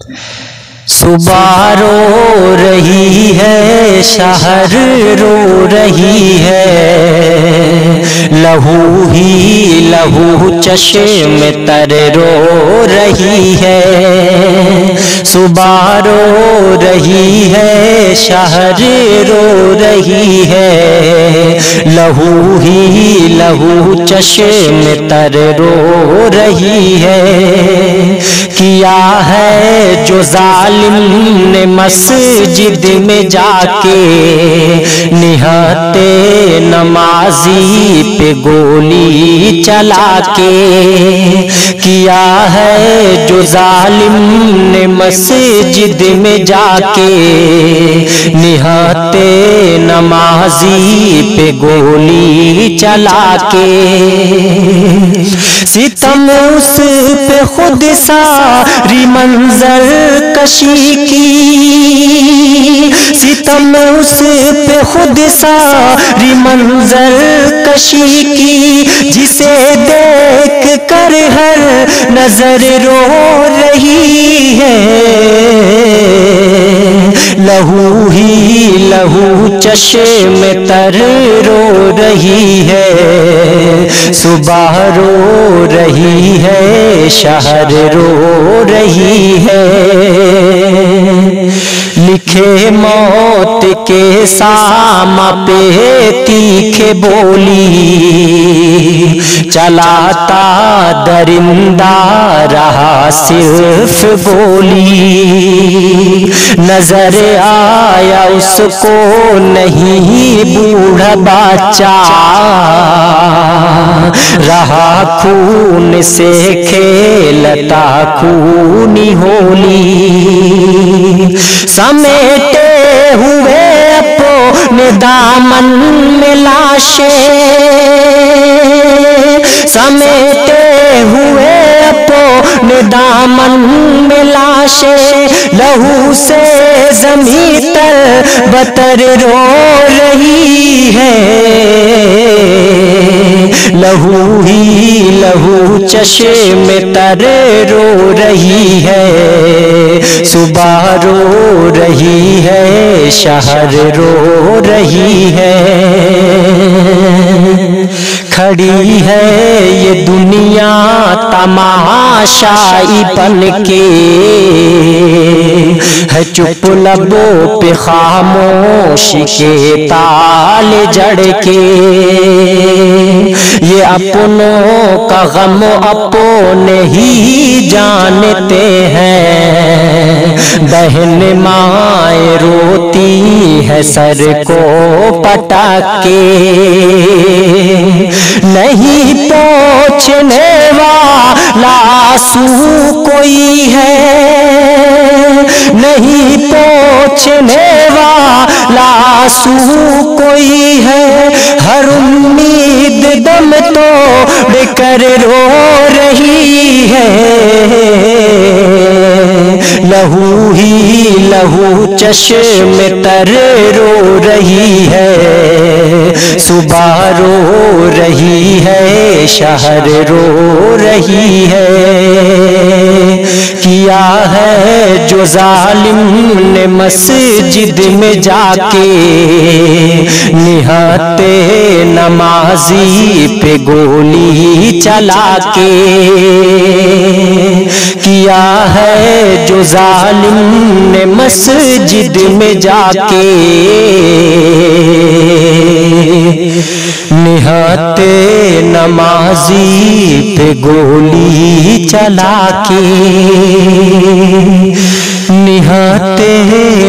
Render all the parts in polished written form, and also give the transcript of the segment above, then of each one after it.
صبح رو رہی ہے شہر رو رہی ہے، لہو ہی لہو چشم تر رو رہی ہے۔ صبح رو رہی ہے شہر رو رہی ہے، لہو ہی لہو چشم تر رو رہی ہے۔ کیا ہے جو ظالم نے مسجد میں جا کے نہت نمازی پہ گولی چلا کے، کیا ہے جو ظالم نے مسجد میں جا کے نہت نمازی پہ گولی چلا کے۔ ستم اس پہ خود ساری منظر کشی کی، ستم اس پہ خود ساری منظر کشی کی، جسے دیکھ کر ہر نظر رو رہی ہے، لہو ہی لہو چشم تر رو رہی ہے۔ صبح رو رہی ہے شہر رو رہی ہے، لکھے موت کے سامہ پہ تیکھے بولی، چلاتا درندہ رہا صرف گولی، نظر آیا اس کو نہیں بوڑھا بچہ، رہا خون سے کھیلتا خونی ہولی، سمیٹے ہوئے اپنے دامن میں لاشیں، سمیٹے ہوئے اپنے دامن میں لاشیں، لہو سے زمین تر بتر رو رہی ہے، لہو ہی لہو چشم تر رو رہی ہے۔ صبح رو رہی ہے شہر رو رہی ہے، کھڑی ہے یہ دنیا تماشائی بن کے، ہے چپ لبوں پہ خاموشی کے تال جڑ کے، یہ اپنوں کا غم اپنے ہی جانتے ہیں، بہن مائیں روتی ہے سر کو پٹا کے، نہیں پوچھنے والا آنسو کوئی ہے، نہیں پوچھنے والا آنسو کوئی ہے، ہر امید دم توڑ کر رو رہی ہے، لہو ہی لہو چشم تر رو رہی ہے۔ صبح رو رہی ہے شہر رو رہی ہے، کیا ہے جو ظالم نے مسجد میں جا کے نہت نمازی پہ گولی چلا کے، کیا ہے جو ظالم نے مسجد میں جا کے نہت نمازی پہ گولی چلا کے، نہت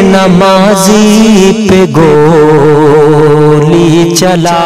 نمازی پہ گولی چلا